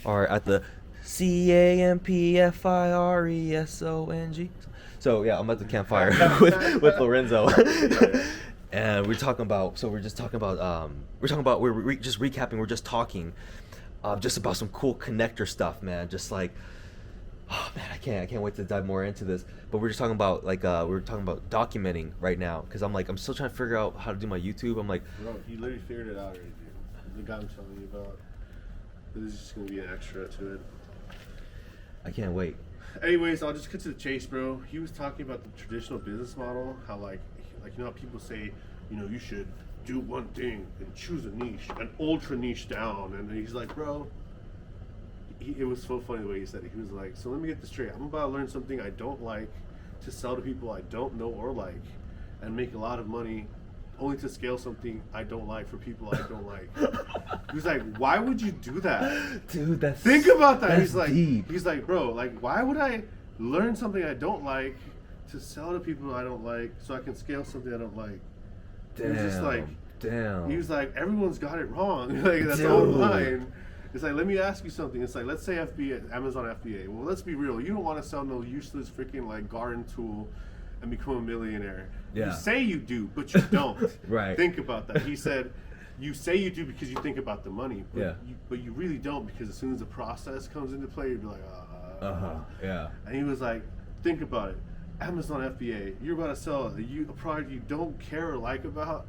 are at the CAMPFIRESONG. So yeah, I'm at the campfire with Lorenzo, and we're talking about. So we're just talking about. We're just recapping. We're just talking, just about some cool connector stuff, man. Just like, oh man, I can't wait to dive more into this. But we're just talking about like we're talking about documenting right now because I'm still trying to figure out how to do my YouTube. I'm like, bro, he literally figured it out already, dude. The guy I'm telling you about. This is just gonna be an extra to it. I can't wait. Anyways, I'll just cut to the chase, bro. He was talking about the traditional business model, how like you know how people say, you know, you should do one thing and choose a niche, an ultra niche down, and he's like, bro. It was so funny the way he said it. He was like, so let me get this straight. I'm about to learn something I don't like to sell to people I don't know or like and make a lot of money only to scale something I don't like for people I don't like. He's like, why would you do that? Dude, think about that. That's He's like, deep. He's like, bro, like, why would I learn something I don't like to sell to people I don't like so I can scale something I don't like? Damn. He was just like, damn. He was like, everyone's got it wrong. Like, that's all mine. It's like, let me ask you something. It's like, let's say FBA, Amazon FBA. Well, let's be real. You don't want to sell no useless freaking like garden tool and become a millionaire. Yeah. You say you do, but you don't. Right. Think about that. He said, you say you do because you think about the money, but, yeah. But you really don't, because as soon as the process comes into play, you'd be like, yeah. And he was like, think about it. Amazon FBA, you're about to sell a product you don't care or like about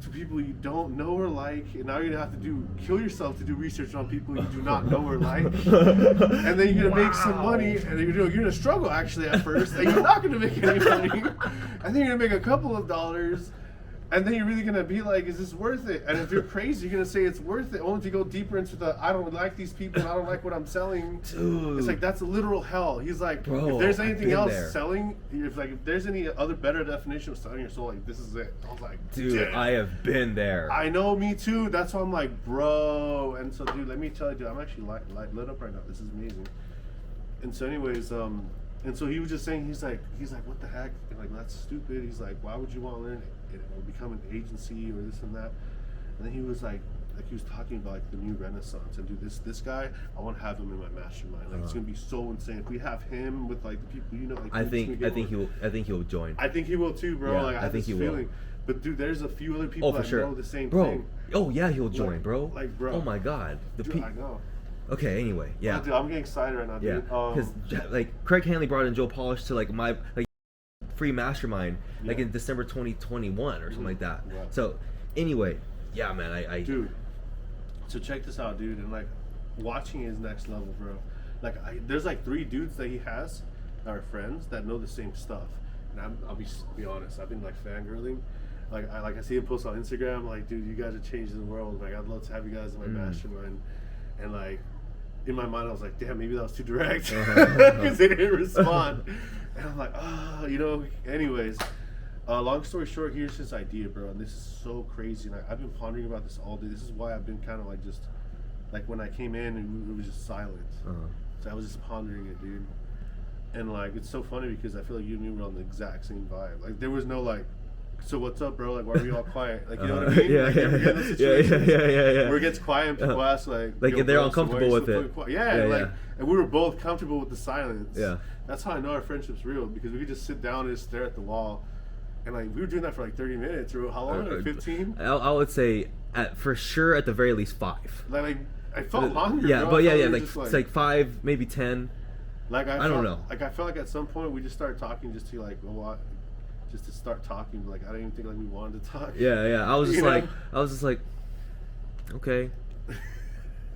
to people you don't know or like, and now you're gonna have to kill yourself to do research on people you do not know or like, and then you're gonna make some money, and you're gonna struggle actually at first, and you're not gonna make any money, and then you're gonna make a couple of dollars, and then you're really gonna be like, is this worth it? And if you're crazy, you're gonna say it's worth it, only to go deeper into the I don't like these people, and I don't like what I'm selling. Dude. It's like, that's a literal hell. He's like, bro, if there's anything else there. selling, if there's any other better definition of selling your soul, like, this is it. I was like, dude, damn. I have been there. I know, me too. That's why I'm like, bro. And so, dude, let me tell you, dude, I'm actually lit up right now. This is amazing. And so, anyways, and so he was just saying, he's like, what the heck? And like, that's stupid. He's like, why would you want to learn it or become an agency or this and that? And then he was like he was talking about like the new renaissance, and dude, this guy, I want to have him in my mastermind. Like, it's gonna be so insane if we have him with like the people, you know. Like, I think he'll join. I think he will too, bro. Yeah, like, I think he will. But dude, there's a few other people that know the same thing. Oh yeah, he'll join, bro. Like, bro. Oh my god, I know. Okay, anyway, yeah. Dude, I'm getting excited right now, dude. Yeah, because like Craig Hanley brought in Joe Polish to like my like free mastermind like in December 2021 or something like that. Yeah. So anyway, yeah, man, I dude. So check this out, dude, and like watching his next level, bro. Like, there's like 3 dudes that he has that are friends that know the same stuff, and I'll be honest, I've been like fangirling. Like I see him post on Instagram, like, dude, you guys are changing the world. Like, I'd love to have you guys in my mastermind, and like. In my mind, I was like, damn, maybe that was too direct because they didn't respond. And I'm like, you know, anyways, long story short, here's his idea, bro. And this is so crazy. And I've been pondering about this all day. This is why I've been kind of like just, like when I came in and it was just silent. So I was just pondering it, dude. And like, it's so funny because I feel like you and me were on the exact same vibe. Like, there was no like, so what's up, bro? Like, why are we all quiet? Like, you know what I mean? Yeah, like, yeah, where it gets quiet and people ask, like they're bro, uncomfortable with it. And we were both comfortable with the silence. Yeah. That's how I know our friendship's real, because we could just sit down and just stare at the wall. And like, we were doing that for like 30 minutes, or how long? Like 15? I would say, for sure, at the very least 5. Like I felt hungry, yeah, bro. But yeah, like it's like 5, maybe 10. Like, I don't know. Like, I felt like at some point we just started talking just to like, just to start talking, but like, I didn't even think like we wanted to talk. Yeah. I was just like, okay,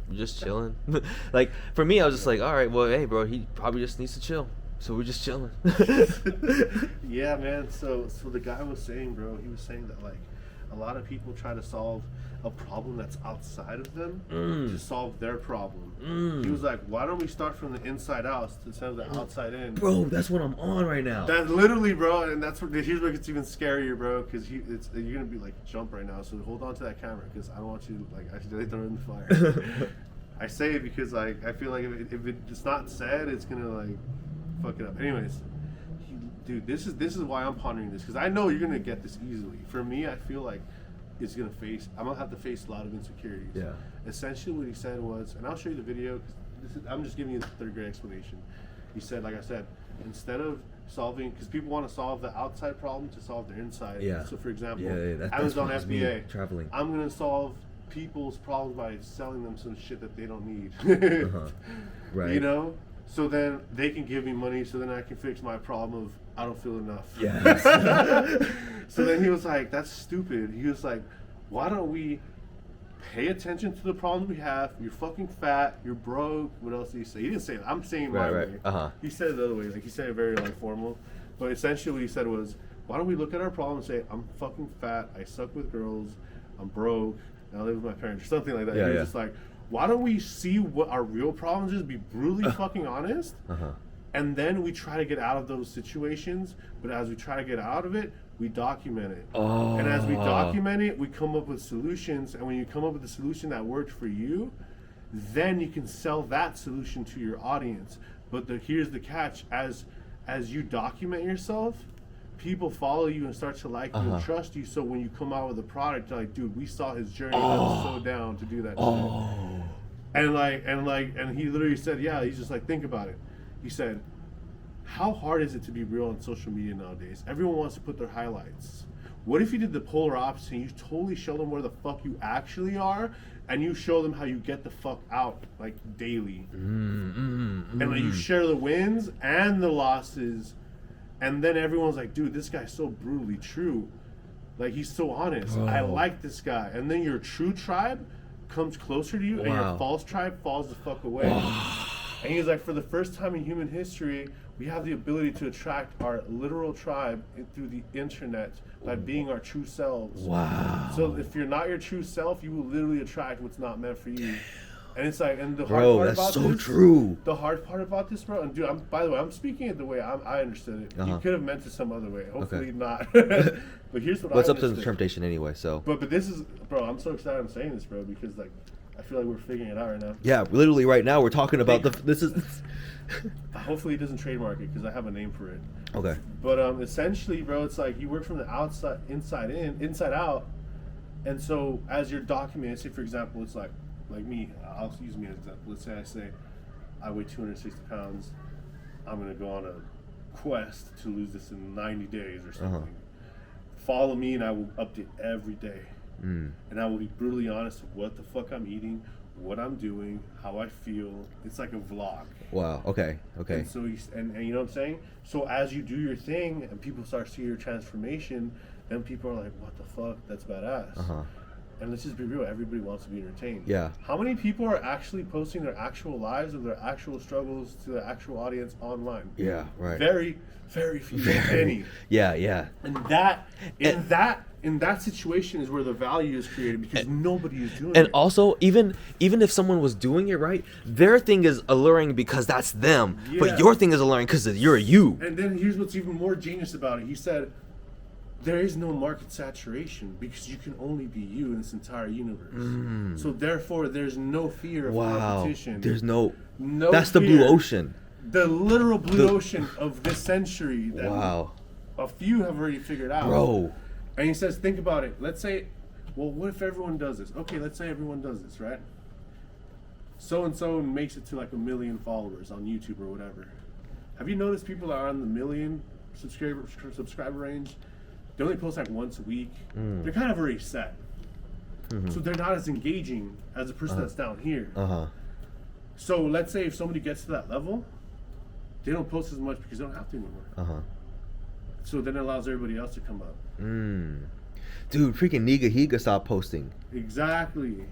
I'm just chilling. Like, for me, I was just like, all right, well, hey, bro, he probably just needs to chill, so we're just chilling. Yeah, man. So the guy was saying, bro, he was saying that like a lot of people try to solve a problem that's outside of them to solve their problem. He was like, why don't we start from the inside out instead of the outside in? Bro, that's what I'm on right now. That's literally, bro, and that's here's where it gets even scarier, bro, because you're gonna be like jump right now. So hold on to that camera, because I don't want you to like accidentally throw it in the fire. I say it because like I feel like if it's not said, it's gonna like fuck it up. Anyways, dude, this is why I'm pondering this, because I know you're gonna get this easily. For me, I feel like I'm gonna have to face a lot of insecurities. Yeah. Essentially, what he said was, and I'll show you the video, I'm just giving you the third grade explanation. He said, like I said, instead of solving, because people want to solve the outside problem to solve their inside. Yeah. So for example, that's Amazon what me FBA, traveling. I'm gonna solve people's problems by selling them some shit that they don't need. Right. You know? So then they can give me money, so then I can fix my problem of I don't feel enough. Yes. So then he was like, that's stupid. He was like, why don't we pay attention to the problems we have? You're fucking fat, you're broke. What else did he say? He didn't say that. I'm saying my way. He said it the other way. Like, he said it very like formal. But essentially what he said was, why don't we look at our problem and say, I'm fucking fat, I suck with girls, I'm broke, and I live with my parents, or something like that. Yeah, he was just like, why don't we see what our real problems is, be brutally fucking honest, and then we try to get out of those situations. But as we try to get out of it, we document it. And as we document it, we come up with solutions. And when you come up with a solution that worked for you, then you can sell that solution to your audience. But here's the catch: as you document yourself, people follow you and start to like you and trust you. So when you come out with a product, they're like, dude, we saw his journey. I was so down to do that shit. And he literally said, yeah, he's just like, think about it. He said, how hard is it to be real on social media nowadays? Everyone wants to put their highlights. What if you did the polar opposite and you totally show them where the fuck you actually are, and you show them how you get the fuck out, like, daily? And like, you share the wins and the losses, and then everyone's like, dude, this guy's so brutally true. Like, he's so honest. I like this guy. And then your true tribe comes closer to you, and your false tribe falls the fuck away. And he's like, for the first time in human history, we have the ability to attract our literal tribe through the internet by being our true selves. Wow. So if you're not your true self, you will literally attract what's not meant for you. And it's like, and the hard part about this, so true. The hard part about this, bro, and dude, by the way, I'm speaking it the way I understood it. You could have meant it some other way. Hopefully not. But here's what What's I up to the understood. interpretation anyway, so. But this is, bro, I'm so excited I'm saying this, bro, because like, I feel like we're figuring it out right now. Yeah, literally right now we're talking about this is. Hopefully he doesn't trademark it, because I have a name for it. Okay. But essentially, bro, it's like you work from the outside, inside out. And so as you're documenting, say for example, it's like me, I'll use me as an example. Let's say I weigh 260 pounds. I'm going to go on a quest to lose this in 90 days or something. Follow me and I will update every day. And I will be brutally honest with what the fuck I'm eating, what I'm doing, how I feel. It's like a vlog. Wow. Okay. And so and you know what I'm saying? So as you do your thing and people start seeing your transformation, then people are like, what the fuck? That's badass. And let's just be real, everybody wants to be entertained. Yeah. How many people are actually posting their actual lives or their actual struggles to the actual audience online? Yeah, right. Very, very few. Many. Yeah. And in that situation is where the value is created, because nobody is doing it. And also, even if someone was doing it right, their thing is alluring because that's them. Yeah. But your thing is alluring because you're you. And then here's what's even more genius about it. He said, there is no market saturation because you can only be you in this entire universe. So therefore, there's no fear of competition. There's no fear. That's the blue ocean. The literal blue ocean of this century that a few have already figured out. Bro. And he says, think about it. Let's say, well, what if everyone does this? Okay, let's say everyone does this, right? So-and-so makes it to like 1 million followers on YouTube or whatever. Have you noticed people that are on the 1 million subscriber range, they only post like once a week? They're kind of already set. So they're not as engaging as a person that's down here. So let's say if somebody gets to that level, they don't post as much because they don't have to anymore. So then it allows everybody else to come up. Dude, freaking Niga Higa stopped posting. Exactly.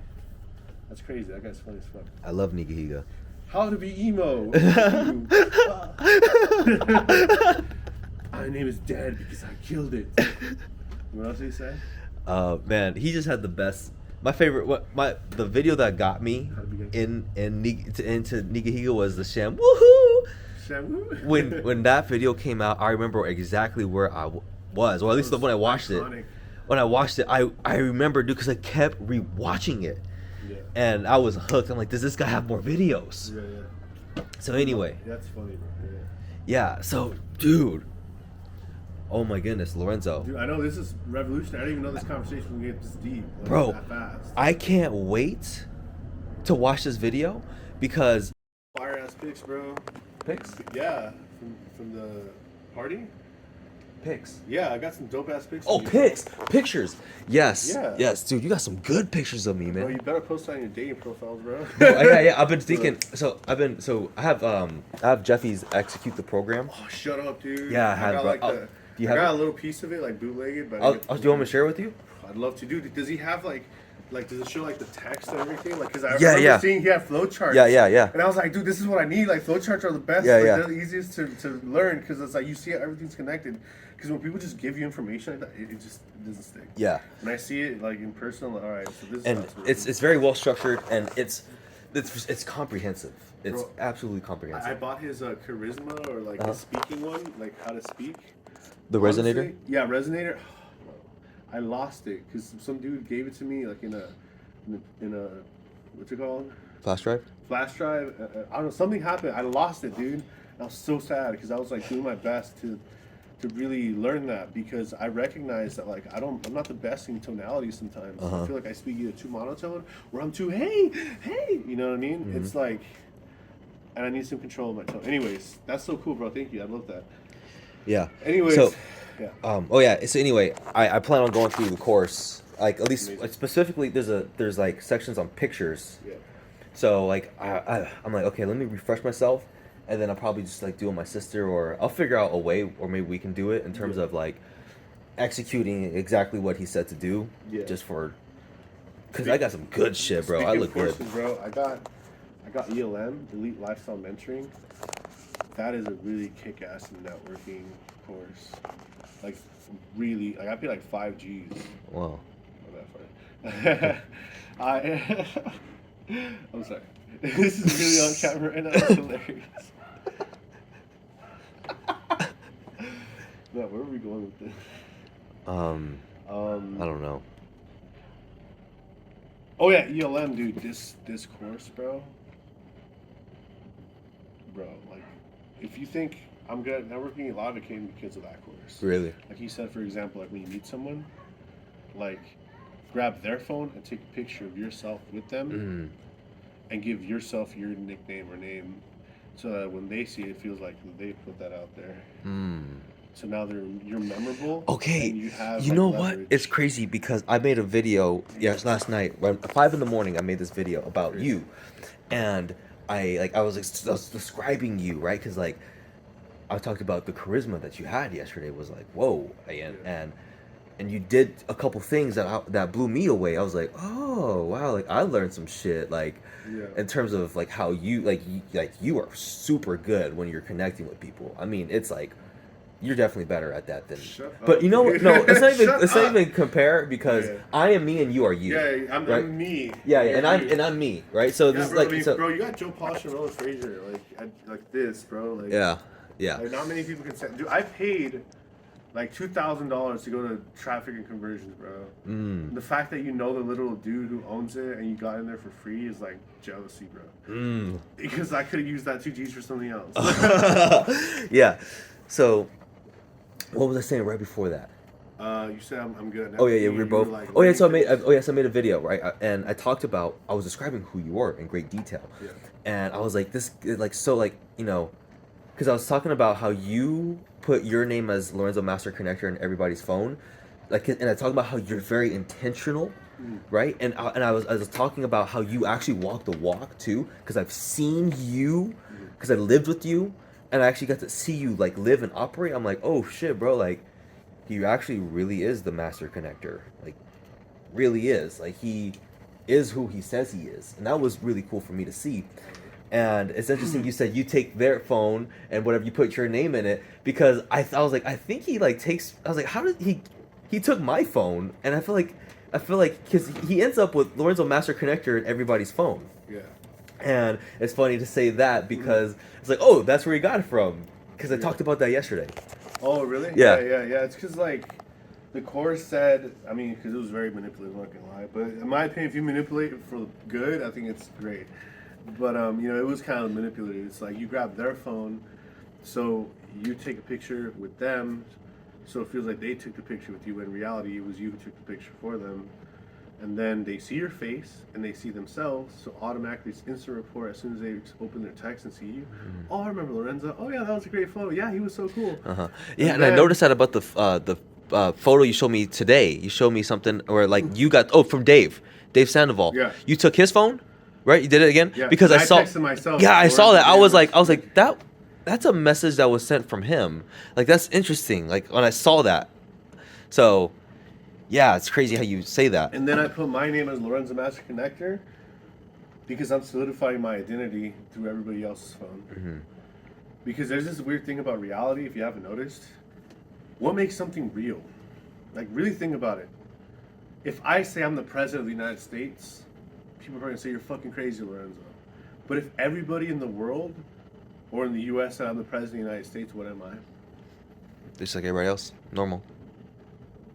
That's crazy. That guy's funny as fuck. I love Niga Higa. How to be emo. My name is dead because I killed it. What else did he say? Man, he just had the best. My favorite, the video that got me into Niga Higa was the Sham Woohoo. When that video came out, I remember exactly where I was, or at least when I watched iconic. it. When I watched it, I remember, dude, because I kept rewatching it, and I was hooked. I'm like, does this guy have more videos? So anyway, that's funny, bro. Yeah. So, dude. Oh my goodness, Lorenzo. Dude, I know this is revolutionary. I didn't even know this conversation would get this deep. Like, bro, that fast. I can't wait to watch this video because ass pics, bro. Pics? Yeah, from the party. Pics. Yeah, I got some dope ass pics. Oh, of you, pics, pictures. Yes, Yeah. yes, dude, you got some good pictures of me, bro. man. You better post that on your dating profiles, bro. Yeah. I've been thinking. I have Jeffy's execute the program. Oh, shut up, dude. Yeah, I have, got bro. like Do you have I got it? a little piece of it, like bootlegged, but Do you want me to share it with you? I'd love to, dude. Does he have like does it show like the text and everything? Like, cause I Yeah, remember yeah. seeing he had flowcharts. Yeah. And I was like, dude, this is what I need. Like, flowcharts are the best. Yeah, like, yeah. They're the easiest to learn because it's like you see everything's connected. Because when people just give you information like that, it doesn't stick. Yeah. When I see it like in person, I'm like, all right, so this is And how it's very well structured, and it's comprehensive. It's Bro, absolutely comprehensive. I bought his charisma or like his speaking one, like how to speak. The Honestly, resonator. Yeah, resonator. I lost it because some dude gave it to me like in a what's it called? Flash drive. Flash drive. I don't know. Something happened. I lost it, dude. I was so sad because I was like doing my best to really learn that because I recognize that like I'm not the best in tonality sometimes. I feel like I speak either too monotone or I'm too hey, you know what I mean? Mm-hmm. It's like, and I need some control of my tone. Anyways, that's so cool, bro. Thank you. I love that. Yeah. Anyways, So, yeah. So anyway, I plan on going through the course. Like at least Amazing. like, specifically, there's like sections on pictures. Yeah. So like I'm like, okay, let me refresh myself, and then I'll probably just like do it with my sister, or I'll figure out a way, or maybe we can do it in terms of like executing exactly what he said to do. Yeah. Just for, cause I got some good shit, bro. I Speaking look of good. courses, bro. I got ELM, Elite Lifestyle Mentoring. That is a really kick-ass networking course. Like really, like I paid like 5 G's. Wow. Not that funny. I'm sorry. This is really on camera and that's hilarious. No, where are we going with this? I don't know. Oh yeah, ELM, dude. This course, bro. Like, if you think I'm good at networking, a lot of it came because of that course. Really? Like he said, for example, like when you meet someone, like grab their phone and take a picture of yourself with them, and give yourself your nickname or name, so that when they see it, it feels like they put that out there. So now you're memorable. Okay, and you have, you like, know leverage. what? It's crazy because I made a video. Yes, last night, around 5 a.m. I made this video about you, and I was describing you, right? Because like I talked about the charisma that you had yesterday was like whoa, and you did a couple things that blew me away. I was like, oh wow, like I learned some shit, like in terms of like how you you are super good when you're connecting with people. I mean, it's like you're definitely better at that than me. But you know what? No, it's not even compare because I am me and you are you. Yeah, I'm me. Yeah, and I'm me, right? So this is bro, like bro, you got Joe Polish and Roland Frazier, like this, bro. Like, yeah. Like, not many people can say. Dude, I paid like $2,000 to go to traffic and conversions, bro. The fact that you know the little dude who owns it and you got in there for free is like jealousy, bro. Because I could have used that 2 G's for something else. Yeah. So, what was I saying right before that? You said I'm good at Oh yeah, networking, we're and both. you were like, Oh yeah, so I made a video, right? And I talked about, I was describing who you were in great detail, and I was like, this, like, so like, you know, because I was talking about how you put your name as Lorenzo Master Connector in everybody's phone, like, and I talked about how you're very intentional, right? And I was talking about how you actually walk the walk too, because I've seen you, because I lived with you, and I actually got to see you like live and operate. I'm like, oh shit, bro, like he actually really is the master connector, like really is, like he is who he says he is, and that was really cool for me to see. And it's interesting you said you take their phone and whatever, you put your name in it, because I was like, I think he like takes, I was like, how did he took my phone, and I feel like because he ends up with Lorenzo Master Connector in everybody's phone. Yeah. And it's funny to say that because it's like, oh, that's where he got it from, because I talked about that yesterday. Oh, really? Yeah. Yeah. It's because, like, the course said, I mean, because it was very manipulative, I'm not going to lie. But in my opinion, if you manipulate it for good, I think it's great. But, you know, it was kind of manipulative. It's like you grab their phone, so you take a picture with them, so it feels like they took the picture with you. When in reality, it was you who took the picture for them. and then they see your face and they see themselves, so automatically it's instant report as soon as they open their text and see you. Oh, I remember Lorenzo. Oh yeah, that was a great photo. Yeah, he was so cool. Yeah, and I noticed that about the photo you showed me today. You showed me something where like you got from Dave Sandoval. Yeah. You took his phone, right? You did it again. Yeah, Because I saw. texted myself. Yeah, I saw that. I was like Lorenzo. that's a message that was sent from him. Like that's interesting. Like when I saw that. So, yeah, it's crazy how you say that. And then I put my name as Lorenzo Master Connector because I'm solidifying my identity through everybody else's phone. Mm-hmm. Because there's this weird thing about reality, if you haven't noticed. What makes something real? Like, really think about it. If I say I'm the president of the United States, people are going to say you're fucking crazy, Lorenzo. But if everybody in the world or in the U.S. said I'm the president of the United States, what am I? Just like everybody else, normal.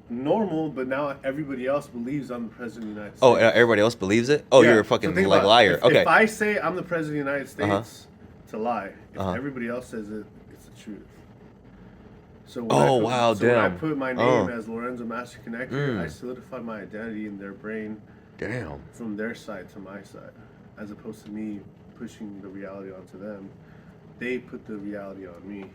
Normal, but now everybody else believes I'm the president of the United States. Oh, everybody else believes it? Oh, Yeah, you're a so fucking think like about it. liar. Okay. If I say I'm the president of the United States, Uh-huh. it's a lie. If Uh-huh. everybody else says it, it's the truth. So when Oh, I put, wow, so when I damn. put my name as Lorenzo Master Connector, Mm. I solidified my identity in their brain Damn. from their side to my side, as opposed to me pushing the reality onto them. They put the reality on me.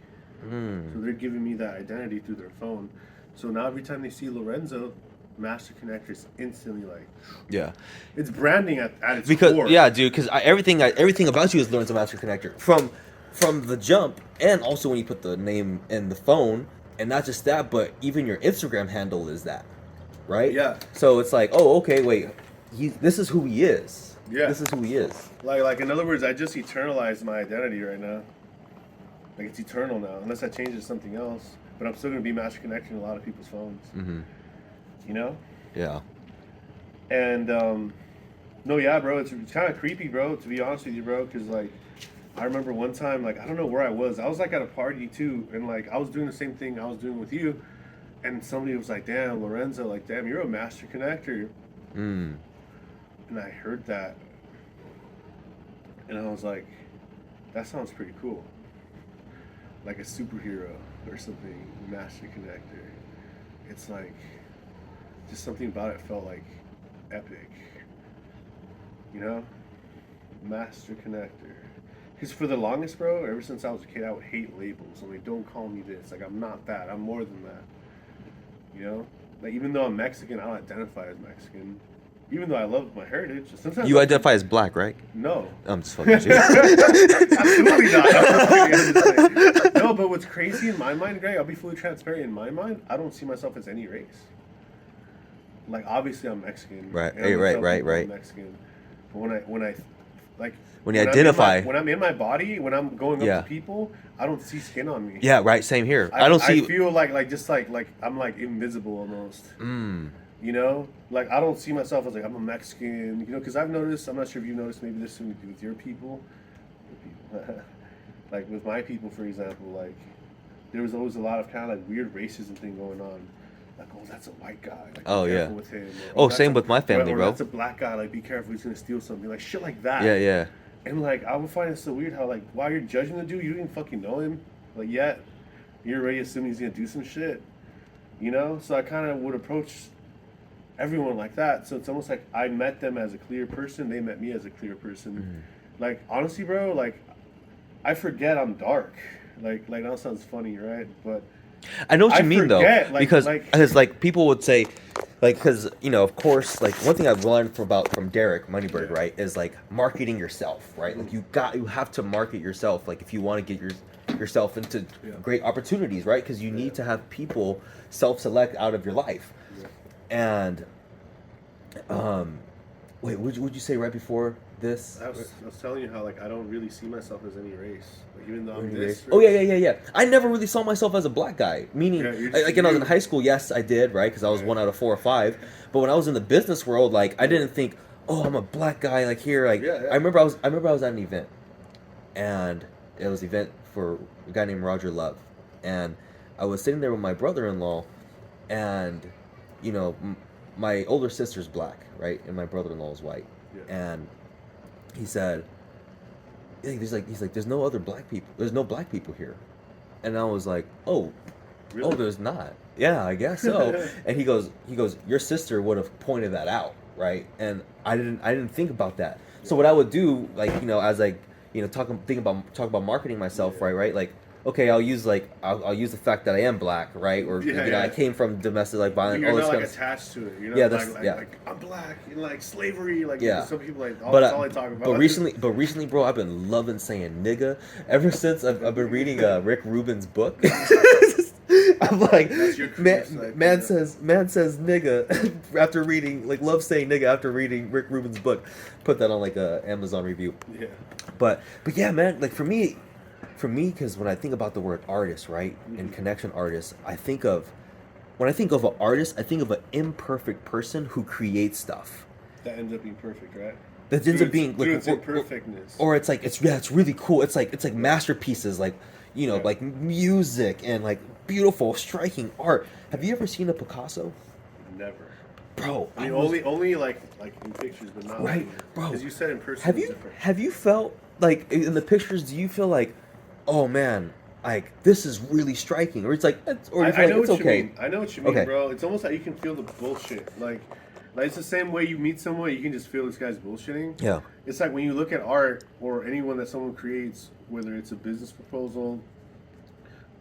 So they're giving me that identity through their phone. So now every time they see Lorenzo, Master Connector is instantly like, Yeah. it's branding at its Because core. yeah, dude. Because everything about you is Lorenzo Master Connector from the jump, and also when you put the name in the phone, and not just that, but even your Instagram handle is that, right? Yeah. So it's like, oh, okay, wait, this is who he is. Yeah. This is who he is. Like in other words, I just eternalized my identity right now. Like it's eternal now, unless I change it to something else. But I'm still gonna be Master Connector in a lot of people's phones. Mm-hmm. You know? Yeah. And no, yeah, bro, it's kind of creepy, bro. To be honest with you, bro, because like I remember one time, like I don't know where I was. I was like at a party too, and like I was doing the same thing I was doing with you, and somebody was like, "Damn, Lorenzo, like damn, you're a Master Connector." Mm. And I heard that, and I was like, "That sounds pretty cool." Like a superhero or something, Master Connector. It's like, just something about it felt like epic. You know? Master Connector. Because for the longest, bro, ever since I was a kid, I would hate labels. I'm like, don't call me this. Like, I'm not that. I'm more than that. You know? Like, even though I'm Mexican, I don't identify as Mexican. Even though I love my heritage. Sometimes You identify as black, right? No. I'm just fucking with you. Absolutely not. No, but what's crazy in my mind, Greg, I'll be fully transparent. In my mind, I don't see myself as any race. Like, obviously, I'm Mexican. Right, and I'm right. Mexican. But when I like... When you identify... when I'm in my body, when I'm going up Yeah. to people, I don't see skin on me. Yeah, right, same here. I don't see... I feel like I'm, like, invisible almost. You know, like I don't see myself as like I'm a Mexican, you know, because I've noticed. I'm not sure if you noticed maybe this with your people, like with my people, for example. Like there was always a lot of kind of like weird racism thing going on. Like, oh, that's a white guy. Like, Oh, be yeah. careful with him. Oh, that's same with my family, or bro. That's a black guy. Like, be careful. He's gonna steal something. Like shit like that. Yeah, yeah. And like I would find it so weird how like while you're judging the dude, you didn't fucking know him. Like yet, you're already assuming he's gonna do some shit. You know. So I kind of would approach everyone like that. So it's almost like I met them as a clear person, they met me as a clear person. Like honestly, bro, like I forget I'm dark. Like that sounds funny, right? But I know what you mean forget, though, like- because like- people would say, like, because you know, of course, like one thing I've learned from Derek Moneybird, Yeah. right, is like marketing yourself, right? Like you have to market yourself, like if you want to get yourself into Yeah. great opportunities, right? Because you need to have people self-select out of your life, and wait, would you say right before this? I was telling you how like I don't really see myself as any race, like, even though I'm this. Oh yeah. I never really saw myself as a black guy. Meaning, Yeah, you're just like when I was in you. high school, yes, I did, right? Because I was Right. 1 out of 4 or 5. But when I was in the business world, like I didn't think, oh, I'm a black guy. Like here, like Yeah. I remember I was at an event, and it was an event for a guy named Roger Love, and I was sitting there with my brother-in-law, and you know, my older sister's black, right, and my brother-in-law is white, Yeah. and he said, he's like, there's no other black people. There's no black people here. And I was like, oh, Really? there's not. Yeah, I guess so. And he goes, your sister would have pointed that out. right? And I didn't think about that. So what I would do, like, as like, talk about marketing myself, Yeah. right? Like, okay, I'll use the fact that I am black, right? Or I came from domestic like But violence, you're all this not like kind of attached to it. You're not Yeah, like, that's like, yeah. like I'm black and like slavery. Like Yeah. some people like But that's all I talk about. recently, bro, I've been loving saying nigga ever since I've been reading Rick Rubin's book. I'm like, That's your man, career side, man yeah. says nigga after reading, like, love saying nigga after reading Rick Rubin's book. Put that on like a Amazon review. Yeah. But yeah, man, like for me, because when I think about the word artist, right, and connection artist, when I think of an artist, I think of an imperfect person who creates stuff. That ends up being perfect, right? That ends up being through like, its imperfectness. or it's like it's really cool. It's like masterpieces, like Yeah. like music and like beautiful, striking art. Have you ever seen a Picasso, Never. bro? I mean, only like in pictures, but not Right, like, bro. Because you said in person. Have it's you different. have you felt like in the pictures? Do you feel like, oh man, like this is really striking, or it's like, or you feel I like know it's what okay? you mean. I know what you mean, Okay. bro. It's almost like you can feel the bullshit. Like it's the same way you meet someone, you can just feel this guy's bullshitting. Yeah. It's like when you look at art or anyone that someone creates, whether it's a business proposal,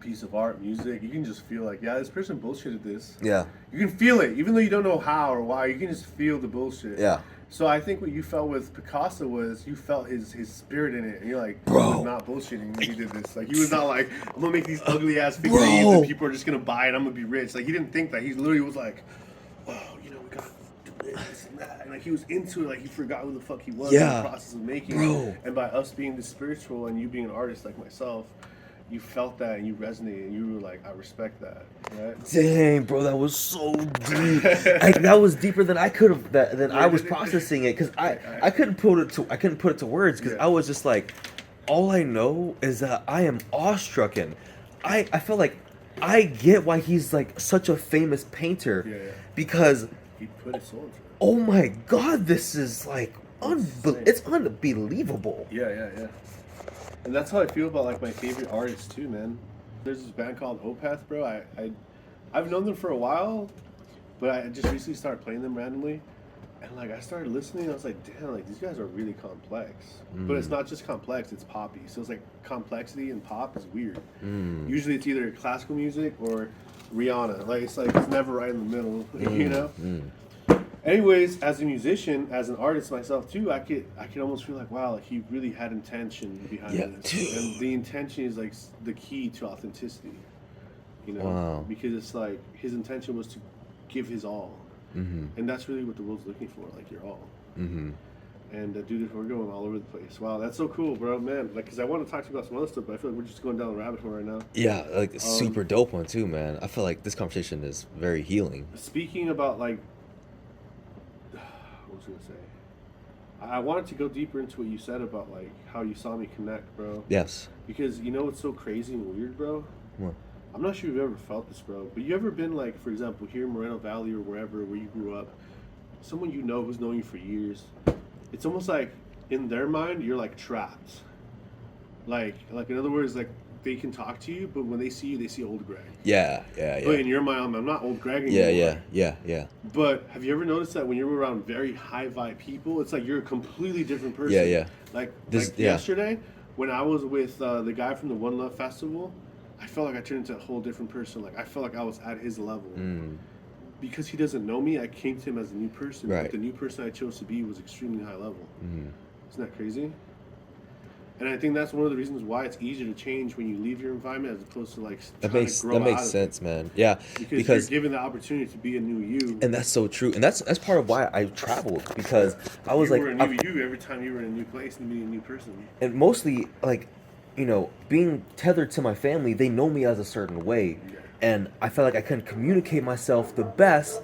piece of art, music, you can just feel like, yeah, this person bullshitted this. Yeah. You can feel it, even though you don't know how or why. You can just feel the bullshit. Yeah. So I think what you felt with Picasso was you felt his spirit in it, and you're like, Bro. he was not bullshitting when he did this. Like he was not like, I'm gonna make these ugly ass Bro. figurines and people are just gonna buy it. I'm gonna be rich. Like he didn't think that. He literally was like, oh, we gotta do this and that. And like he was into it. Like he forgot who the fuck he was in Yeah. the process of making. Bro. And by us being the spiritual and you being an artist like myself, you felt that and you resonated and you were like, I respect that, right? Dang, bro, that was so deep. That was deeper than I could have. Than I was processing it, because I couldn't put it to words, because Yeah. I was just like, all I know is that I am awestruck. I feel like I get why he's like such a famous painter, Yeah. because He put his soul into it. oh my god, this is like it's unbelievable. Yeah. And that's how I feel about like my favorite artists too, man. There's this band called Opeth, bro. I've known them for a while, but I just recently started playing them randomly. And like I started listening, and I was like, damn, like these guys are really complex. But it's not just complex, it's poppy. So it's like complexity and pop is weird. Usually it's either classical music or Rihanna. Like it's never right in the middle, you know? Anyways, as a musician, as an artist myself too, I could almost feel like, wow, like he really had intention behind this. And the intention is like the key to authenticity. You know? Wow. Because it's like his intention was to give his all. And that's really what the world's looking for, like your all. And dude, we're going all over the place. Wow, that's so cool, bro, man. Like, cause I want to talk to you about some other stuff, but I feel like we're just going down the rabbit hole right now. Yeah, like super dope one too, man. I feel like this conversation is very healing. Speaking about like, what was I gonna say? I wanted to go deeper into what you said about like how you saw me connect, bro. Yes. Because you know what's so crazy and weird, bro? What? I'm not sure you've ever felt this, bro. But you ever been like, for example, here in Moreno Valley or wherever where you grew up, someone you know who's known you for years. It's almost like in their mind you're like trapped. Like in other words, like they can talk to you, but when they see you, they see old Greg. Yeah. But in your mind, I'm not old Greg anymore. Yeah. But have you ever noticed that when you're around very high vibe people, it's like you're a completely different person? Yeah. Like This- yesterday, when I was with the guy from the One Love Festival, I felt like I turned into a whole different person. Like I felt like I was at his level. Because he doesn't know me, I came to him as a new person. Right. But the new person I chose to be was extremely high level. Isn't that crazy? And I think that's one of the reasons why it's easier to change when you leave your environment as opposed to like That trying makes to grow out of sense, it. man. Yeah, Because you're given the opportunity to be a new you. and that's so true, and that's part of why I traveled, because I was you like, were a new you every time you were in a new place and meeting a new person. and mostly like, being tethered to my family, they know me as a certain way, and I felt like I couldn't communicate myself the best,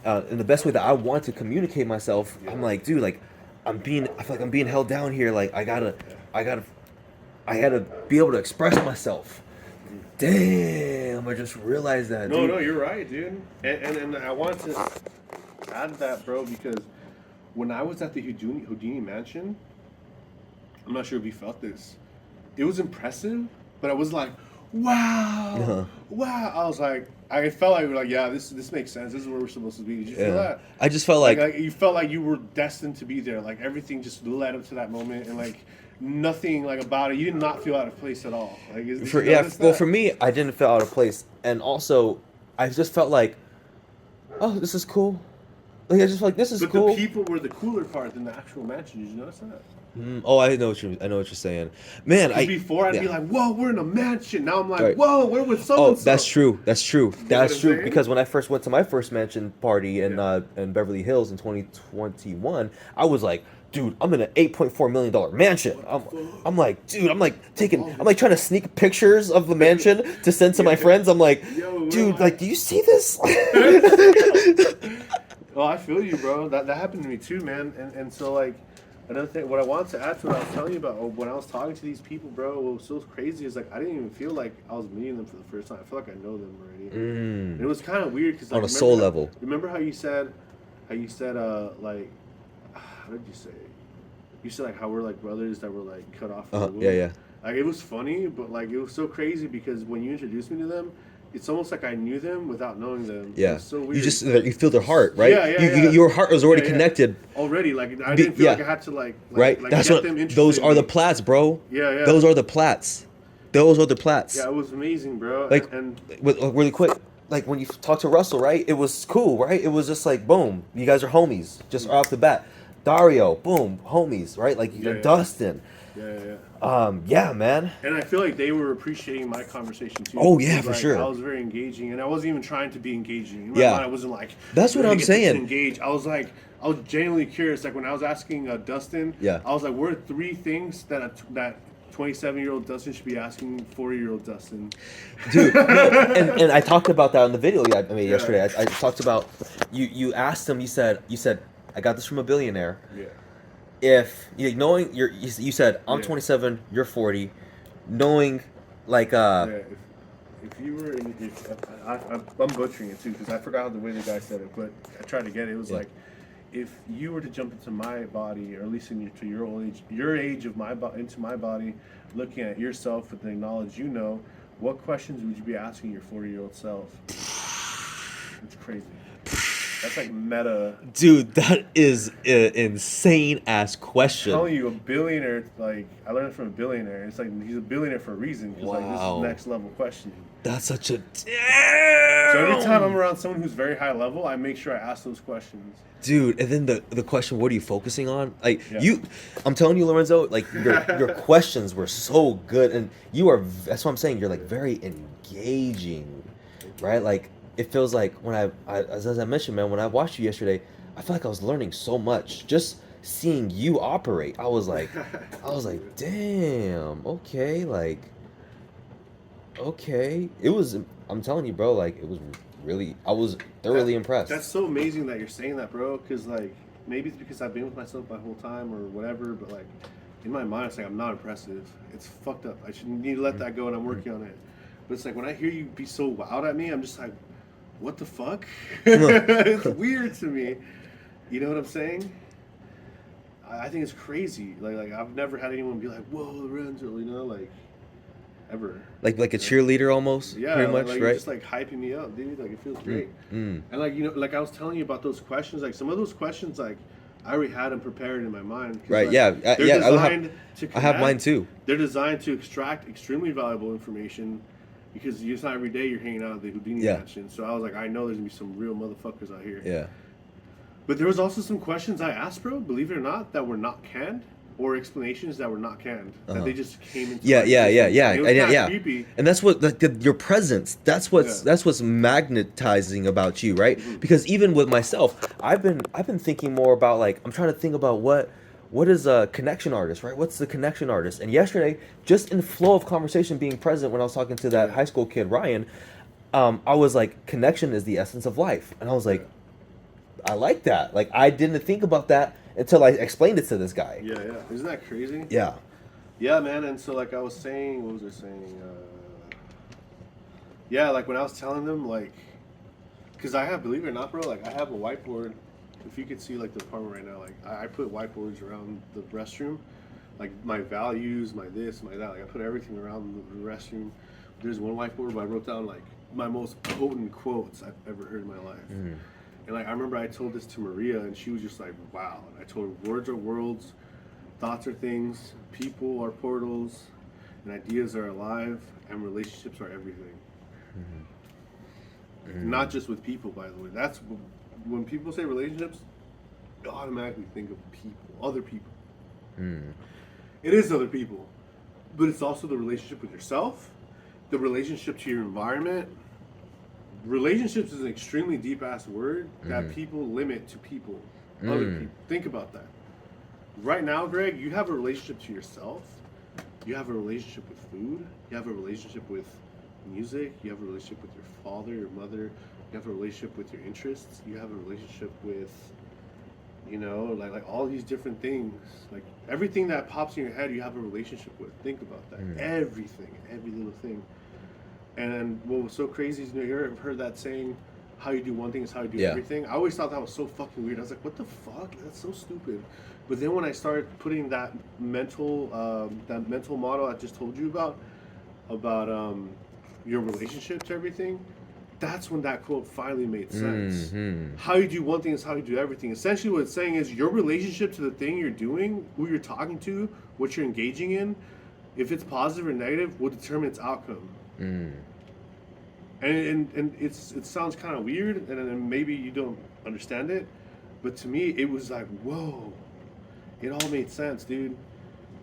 in the best way that I want to communicate myself. I'm like, dude, like, I feel like I'm being held down here. Like, I gotta be able to express myself. Damn, I just realized that. No, dude. you're right, dude. And I want to add that, bro, because when I was at the Houdini Mansion, I'm not sure if you felt this. It was impressive, but I was like, wow, wow. I was like, I felt like, yeah, this makes sense. This is where we're supposed to be. Did you feel that? I just felt like you felt like you were destined to be there. Like everything just led up to that moment, and like nothing like about it. You did not feel out of place at all. Like did you notice well, that? for me, I didn't feel out of place, and also I just felt like, oh, this is cool. Like I just felt like this is But cool. the people were the cooler part than the actual mansion. Did you notice that? Oh, I know what you're saying, man. Before I'd be like, "Whoa, we're in a mansion." Now I'm like, Right. "Whoa, we're with so Oh, and so." that's true. That's true. That's what I'm true. saying? Because when I first went to my first mansion party in Beverly Hills in 2021, I was like, dude, I'm in an $8.4 million mansion. I'm like, dude, I'm like trying to sneak pictures of the mansion to send to my friends. I'm like, Yo, dude, like, do you see this? Oh, I feel you, bro. That happened to me too, man. And so like another thing, what I wanted to add to what I was telling you about when I was talking to these people, bro, what was so crazy is like I didn't even feel like I was meeting them for the first time. I feel like I know them already. And it was kind of weird because like, On a soul level. Remember how you said, like, how did you say? You said like how we're like brothers that were like cut off from the womb. Yeah. Like it was funny, but like it was so crazy because when you introduced me to them, it's almost like I knew them without knowing them. Yeah. It's so weird. You feel their heart, right? Yeah. Your heart was already connected. Already, like I didn't feel like I had to like right. That's get what them interested those in are me. the plats, bro. Yeah. Those are the plats. Those are the plats. Yeah, it was amazing, bro. Like, and really quick, like when you talk to Russell, right? It was cool, right? It was just like, boom, you guys are homies, just off the bat. Dario, boom, homies, right? Like Dustin. Yeah, man. And I feel like they were appreciating my conversation too. Oh yeah, for like, sure. I was very engaging, and I wasn't even trying to be engaging. In my mind, I wasn't like. That's what I'm saying. Engage. I was genuinely curious. Like when I was asking Dustin. Yeah. I was like, "What are 3 things that 27-year-old Dustin should be asking 40-year-old Dustin?" Dude, no, and I talked about that on the video I made yesterday. I talked about you asked him. You said I got this from a billionaire. Yeah. If knowing you said I'm 27, you're 40, knowing like if you were I'm butchering it too because I forgot the way the guy said it, but I tried to get it. It was like, if you were to jump into my body, or at least into your age of into my body, looking at yourself with the knowledge you know, what questions would you be asking your 40-year-old self? It's crazy. That's like meta. Dude, that is an insane ass question. I'm telling you, a billionaire, like, I learned from a billionaire. It's like, he's a billionaire for a reason. Because, like, this is next level questioning. That's such a... So every time I'm around someone who's very high level, I make sure I ask those questions. Dude, and then the question, what are you focusing on? Like, I'm telling you, Lorenzo, like, your questions were so good. And that's what I'm saying, you're, like, very engaging, right? Like, it feels like when as I mentioned, man, when I watched you yesterday, I feel like I was learning so much. Just seeing you operate, I was like, damn, okay, like, okay. It was, I'm telling you, bro, like, it was really, I was thoroughly impressed. That's so amazing that you're saying that, bro, because, like, maybe it's because I've been with myself my whole time or whatever, but, like, in my mind, it's like, I'm not impressive. It's fucked up. I should need to let that go, and I'm working on it. But it's like, when I hear you be so wowed at me, I'm just like, what the fuck? It's weird to me. You know what I'm saying? I think it's crazy. Like I've never had anyone be like, "Whoa, Lorenzo," you know, like ever. Like a cheerleader almost. Yeah, pretty much, like, right? Just like hyping me up, dude. Like it feels great. And like like I was telling you about those questions. Like some of those questions, like I already had them prepared in my mind. Right? Like, They're designed to connect. I have mine too. They're designed to extract extremely valuable information. Because it's not every day you're hanging out at the Houdini mansion. So I was like, I know there's going to be some real motherfuckers out here. Yeah. But there was also some questions I asked, bro, believe it or not, that were not canned. Or explanations that were not canned. That they just came into Yeah. It was kind of creepy. And that's what, your presence, that's what's magnetizing about you, right? Mm-hmm. Because even with myself, I've been thinking more about, like, I'm trying to think about what is a connection artist, right? What's the connection artist? And yesterday, just in flow of conversation being present when I was talking to that high school kid, Ryan, I was like, connection is the essence of life. And I was like, I like that. Like, I didn't think about that until I explained it to this guy. Yeah. Isn't that crazy? Yeah. Yeah, man. And so, like, I was saying, what was I saying? Like, when I was telling them, like, because I have, believe it or not, bro, like, I have a whiteboard. If you could see, like, the apartment right now, like, I put whiteboards around the restroom like my values, my this, my that. Like I put everything around the restroom. There's one whiteboard where I wrote down like my most potent quotes I've ever heard in my life. And like I remember I told this to Maria, and she was just like, "Wow!" And I told her, "Words are worlds, thoughts are things, people are portals, and ideas are alive, and relationships are everything." Not just with people, by the way. That's when people say relationships, you automatically think of people, other people. It is other people, but it's also the relationship with yourself, the relationship to your environment. Relationships is an extremely deep ass word that people limit to people, other people. Think about that. Right now, Greg, you have a relationship to yourself. You have a relationship with food. You have a relationship with music. You have a relationship with your father, your mother. You have a relationship with your interests. You have a relationship with, you know, like all these different things. Like everything that pops in your head, you have a relationship with. Think about that. Everything, every little thing. And what was so crazy is, you know, I've heard that saying, how you do one thing is how you do everything. I always thought that was so fucking weird. I was like, what the fuck? That's so stupid. But then when I started putting that mental model I just told you about your relationship to everything, that's when that quote finally made sense. How you do one thing is how you do everything. Essentially what it's saying is your relationship to the thing you're doing, who you're talking to, what you're engaging in, if it's positive or negative, will determine its outcome. And it sounds kind of weird, and maybe you don't understand it, but to me it was like, whoa, it all made sense, dude.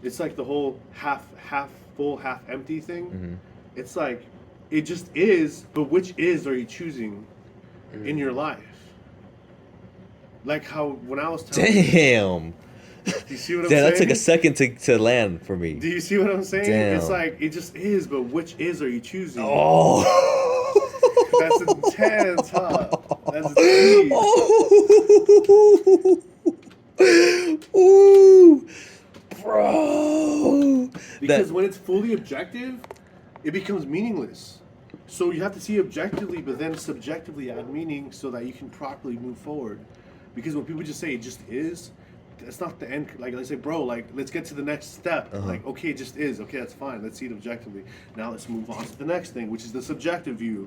It's like the whole half full, half empty thing. It's like it just is, but which is are you choosing in your life? Like how when I was telling Damn. Do you see what I'm Damn, saying? that took a second to land for me. Do you see what I'm saying? Damn. It's like it just is, but which is are you choosing? Oh. That's intense, huh? That's deep. Ooh, bro. Because when it's fully objective, it becomes meaningless. So you have to see objectively, but then subjectively add meaning so that you can properly move forward. Because when people just say it just is, it's not the end. Like they say, bro, like let's get to the next step. Like, okay, it just is. Okay, that's fine. Let's see it objectively. Now let's move on to the next thing, which is the subjective view.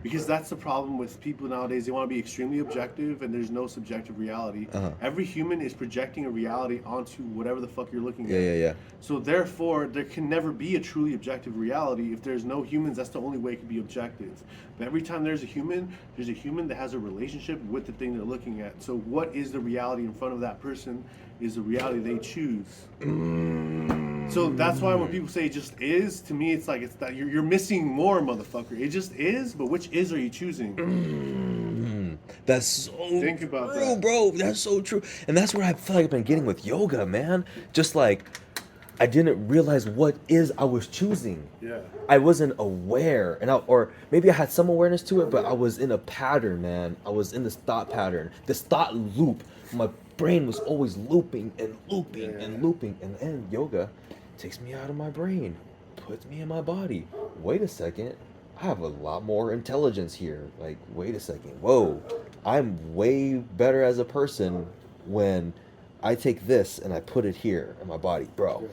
Because that's the problem with people nowadays. They want to be extremely objective, and there's no subjective reality. Every human is projecting a reality onto whatever the fuck you're looking at. Yeah. So therefore, there can never be a truly objective reality. If there's no humans, that's the only way it can be objective. But every time there's a human that has a relationship with the thing they're looking at. So what is the reality in front of that person is the reality they choose. So that's why when people say it just is, to me it's like it's that you're missing more, motherfucker. It just is, but which is are you choosing? That's so Think about true, that. bro. That's so true. And that's what I feel like I've been getting with yoga, man. Just like I didn't realize what is I was choosing. Yeah. I wasn't aware, or maybe I had some awareness to it, but I was in a pattern, man. I was in this thought pattern, this thought loop. My brain was always looping and looping and looping, and then yoga takes me out of my brain, puts me in my body. Wait a second, I have a lot more intelligence here. Like, wait a second, whoa, I'm way better as a person when I take this and I put it here in my body, bro.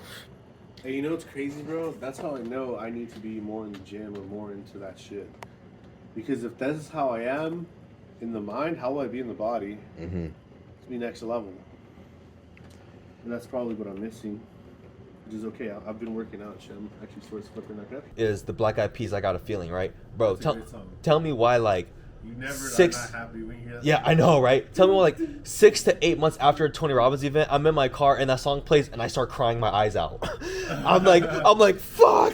Hey, you know what's crazy, bro? That's how I know I need to be more in the gym or more into that shit. Because if that's how I am in the mind, how will I be in the body? It's be next level. And that's probably what I'm missing. Which is okay. I've been working out, shit. I'm actually sort of flipping that up. Is the Black Eyed Peas I Got a Feeling, right? Bro, That's a great song. tell me why, like, You never are not happy when you hear that. Yeah, I know, right? Tell me why, like, 6 to 8 months after a Tony Robbins event, I'm in my car and that song plays and I start crying my eyes out. I'm like, fuck.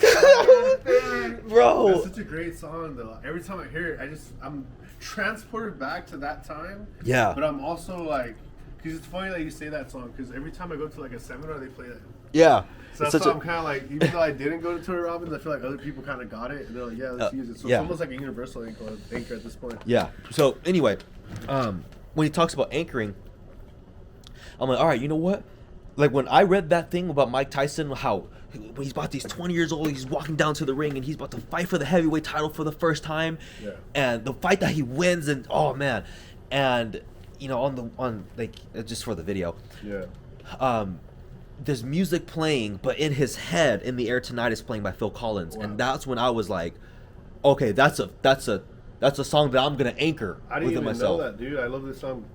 Bro. That's such a great song, though. Every time I hear it, I'm transported back to that time. Yeah. But I'm also like, because it's funny that you say that song, because every time I go to like a seminar, they play that. Yeah. So that's why I'm kind of like, even though I didn't go to Tony Robbins, I feel like other people kind of got it, and they're like, yeah, let's use it. So it's almost like a universal anchor at this point. Yeah. So anyway, when he talks about anchoring, I'm like, all right, you know what? Like when I read that thing about Mike Tyson, how when he's about these 20 years old, he's walking down to the ring and he's about to fight for the heavyweight title for the first time, and the fight that he wins, and oh man, and you know on like just for the video, there's music playing, but in his head, "In the Air Tonight" is playing by Phil Collins, and that's when I was like, okay, that's a song that I'm gonna anchor I didn't within even myself. know that, dude. I love this song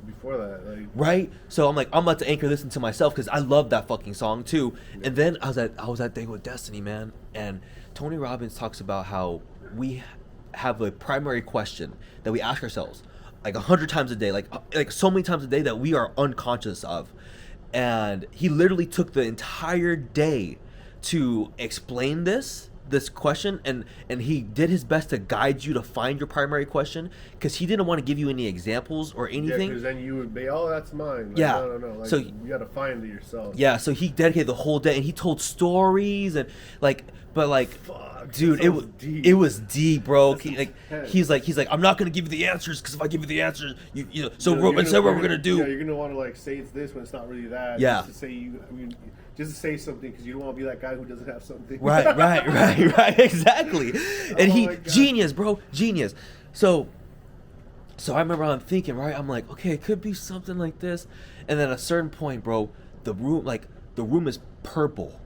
before that. Like, Right? So I'm like, I'm about to anchor this into myself because I love that fucking song too. And then I was at Day with Destiny, man, and Tony Robbins talks about how we have a primary question that we ask ourselves like 100 times a day, like so many times a day that we are unconscious of. And he literally took the entire day to explain this question, and he did his best to guide you to find your primary question because he didn't want to give you any examples or yeah, anything. because then you would be, oh, that's mine. Like, Yeah. No. Like, So- you got to find it yourself. Yeah, so he dedicated the whole day, and he told stories and Fuck, dude, that it sounds was deep. it was deep, bro. That sounds intense. He's like, I'm not gonna give you the answers because if I give you the answers, you know, so You're instead what we're gonna do. Yeah, you're gonna want to like say it's this when it's not really that. Yeah. Just to say something because you don't want to be that guy who doesn't have something. Right, exactly. And Oh my God. genius, bro, genius. So I remember I'm thinking, right, I'm like, okay, it could be something like this, and then at a certain point, bro, the room is purple,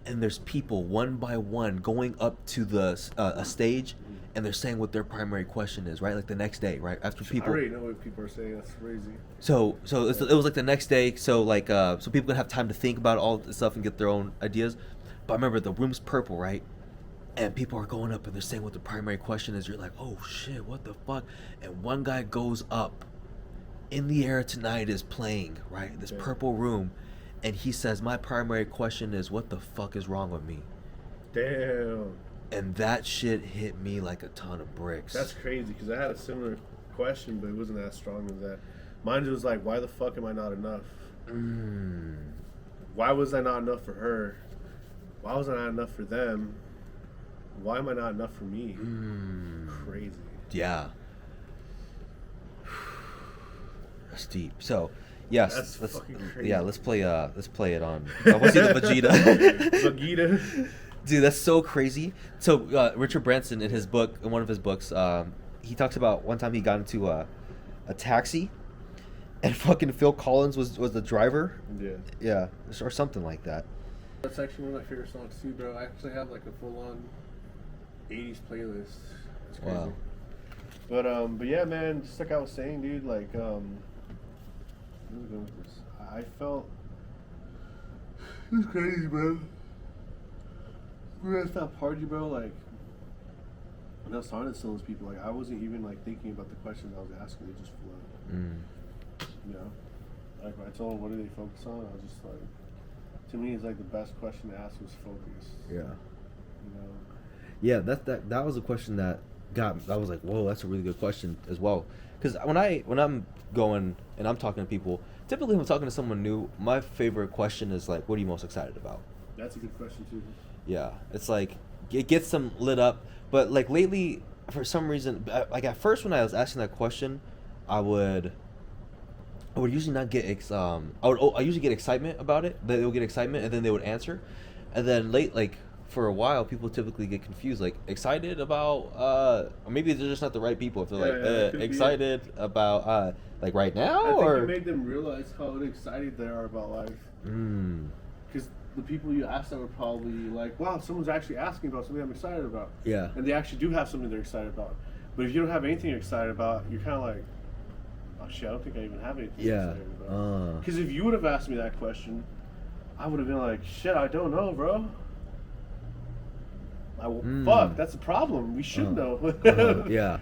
and there's people one by one going up to the a stage, and they're saying what their primary question is, right, like the next day, right, after I people. already know what people are saying. That's crazy. So it was like the next day, so people could have time to think about all this stuff and get their own ideas. But I remember the room's purple, right? And people are going up and they're saying what the primary question is. You're like, oh shit, what the fuck? And one guy goes up. "In the Air Tonight" is playing, right? This purple room, and he says, "My primary question is, what the fuck is wrong with me?" Damn. And that shit hit me like a ton of bricks. That's crazy because I had a similar question, but it wasn't as strong as that. Mine was like, why the fuck am I not enough? Why was I not enough for her? Why was I not enough for them? Why am I not enough for me? Crazy. Yeah. That's deep. So, yes, That's let's fucking crazy. yeah, let's play it on. I want to see the Vegeta. Vegeta. Dude, that's so crazy. So, Richard Branson in his book, in one of his books, he talks about one time he got into a taxi, and fucking Phil Collins was the driver. Yeah. Or something like that. That's actually one of my favorite songs too, bro. I actually have like a full-on 80s playlist. It's crazy. Wow. But yeah, man, just like I was saying, dude, like, where was I going with this? I felt it was crazy, bro. We were at that party, bro. Like, when I was talking to some of those people, like, I wasn't even like thinking about the questions I was asking. They just flowed. You know, like when I told them what do they focus on, I was just like, to me, it's like the best question to ask was focus. Yeah. You know. Yeah, that was a question that I was like, whoa, that's a really good question as well. Because when I'm going and I'm talking to people, typically when I'm talking to someone new, my favorite question is like, what are you most excited about? That's a good question too. Yeah, it's like it gets them lit up. But like lately, for some reason, like at first when I was asking that question, I would usually not get I usually get excitement about it. They would get excitement and then they would answer, and then like for a while people typically get confused, like excited about or maybe they're just not the right people if they're like excited about like right now. I think or you made them realize how excited they are about life. Because the people you asked them were probably like, wow, someone's actually asking about something I'm excited about. Yeah. And they actually do have something they're excited about. But if you don't have anything you're excited about, you're kind of like, oh shit, I don't think I even have anything Yeah. excited about. Because if you would have asked me that question, I would have been like, shit, I don't know, bro. Fuck, that's a problem. We should know. Yeah.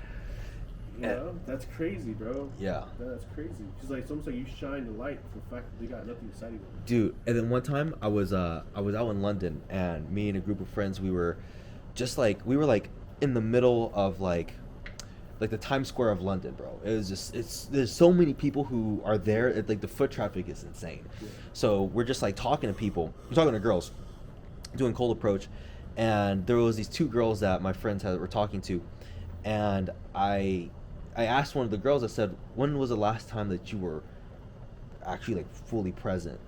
You know, that's crazy, bro. Yeah. That's crazy. Because like, it's almost like you shine the light for the fact that they got nothing exciting. Dude, and then one time I was out in London, and me and a group of friends, we were in the middle of like the Times Square of London, bro. It was just there's so many people who are there. Like the foot traffic is insane. Yeah. So we're just like talking to people. We're talking to girls, doing cold approach, and there was these two girls that my friends were talking to, and I asked one of the girls. I said, "When was the last time that you were actually like fully present?"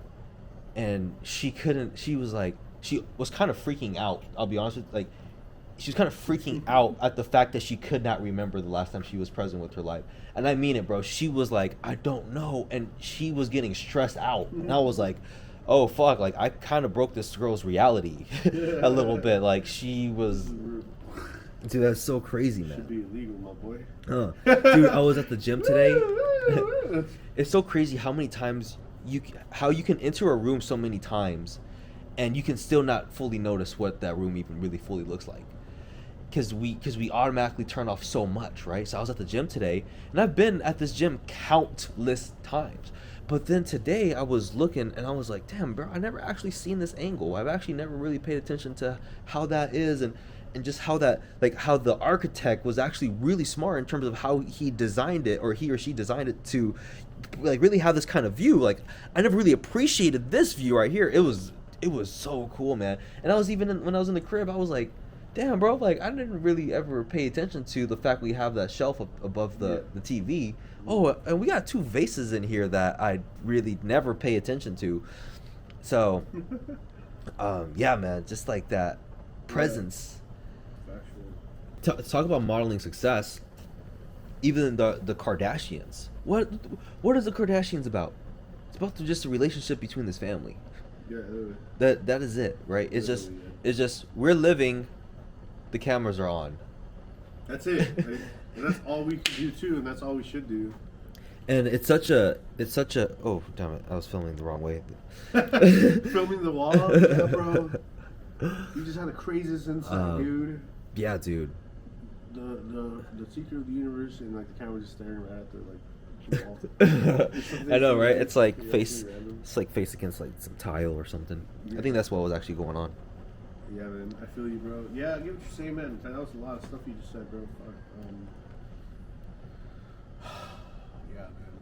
And she couldn't. She was like, she was kind of freaking out. I'll be honest with you, like, she was kind of freaking out at the fact that she could not remember the last time she was present with her life. And I mean it, bro. She was like, I don't know, and she was getting stressed out. And I was like, oh fuck, like I kind of broke this girl's reality a little bit. Like she was, dude, that's so crazy, man. Should be illegal, my boy. Dude, I was at the gym today. It's so crazy how many times you can enter a room so many times, and you can still not fully notice what that room even really fully looks like. Because we automatically turn off so much, right? So I was at the gym today, and I've been at this gym countless times. But then today I was looking, and I was like, damn, bro, I never actually seen this angle. I've actually never really paid attention to how that is, and just how that, like, how the architect was actually really smart in terms of how he designed it, or he or she designed it to, like, really have this kind of view. Like, I never really appreciated this view right here. It was so cool, man. And I was even when I was in the crib, I was like, damn, bro, like I didn't really ever pay attention to the fact we have that shelf above the TV. Oh, and we got two vases in here that I really never pay attention to. So, yeah, man, just like that presence. Talk about modeling success. Even the Kardashians. What is the Kardashians about? It's about just a relationship between this family. Yeah. That is it, right? It's just we're living. The cameras are on. That's it. Like, and that's all we can do too, and that's all we should do. And it's such a oh damn it, I was filming the wrong way. Filming the wall, yeah, bro. You just had the craziest insight, dude. Yeah, dude. The secret of the universe, and like the camera just staring right at the wall. I know, right? It's like face against like some tile or something. Yeah. I think that's what was actually going on. Yeah, man, I feel you, bro. Yeah, I get what you're saying, man. That was a lot of stuff you just said, bro. Yeah, man.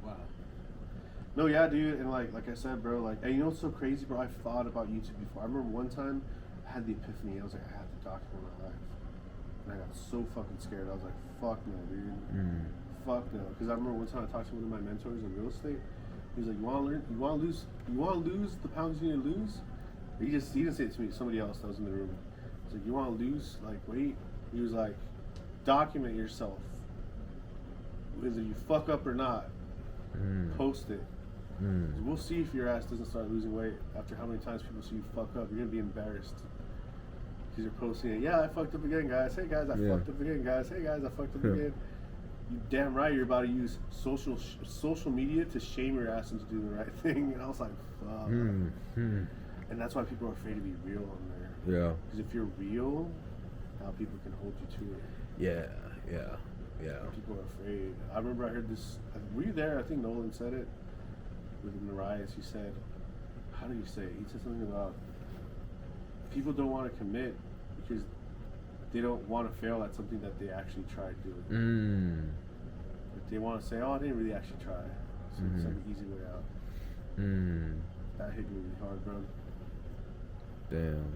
Wow. No, yeah, dude, and like I said, bro, like, and you know what's so crazy, bro? I've thought about YouTube before. I remember one time I had the epiphany. I was like, I have to document my life, and I got so fucking scared. I was like, fuck no, dude. Fuck no, because I remember one time I talked to one of my mentors in real estate. He was like, you want to lose the pounds you need to lose? He didn't say it to me, somebody else that was in the room. He's like, you want to lose? Like, wait. He was like, document yourself. Whether you fuck up or not, post it. We'll see if your ass doesn't start losing weight after how many times people see you fuck up. You're going to be embarrassed. Because you're posting it. Yeah, I fucked up again, guys. Hey, guys, I fucked up again, guys. Hey, guys, I fucked up again. You damn right you're about to use social media to shame your ass into doing the right thing. And I was like, fuck. And that's why people are afraid to be real on there. Yeah. Because if you're real, now people can hold you to it. Yeah. People are afraid. I remember I heard this. Were you there? I think Nolan said it. Within the riots, he said, how did he say it? He said something about people don't want to commit because they don't want to fail at something that they actually tried doing. Like they want to say, oh, I didn't really actually try. So it's like an easy way out. That hit me really hard, bro. Damn.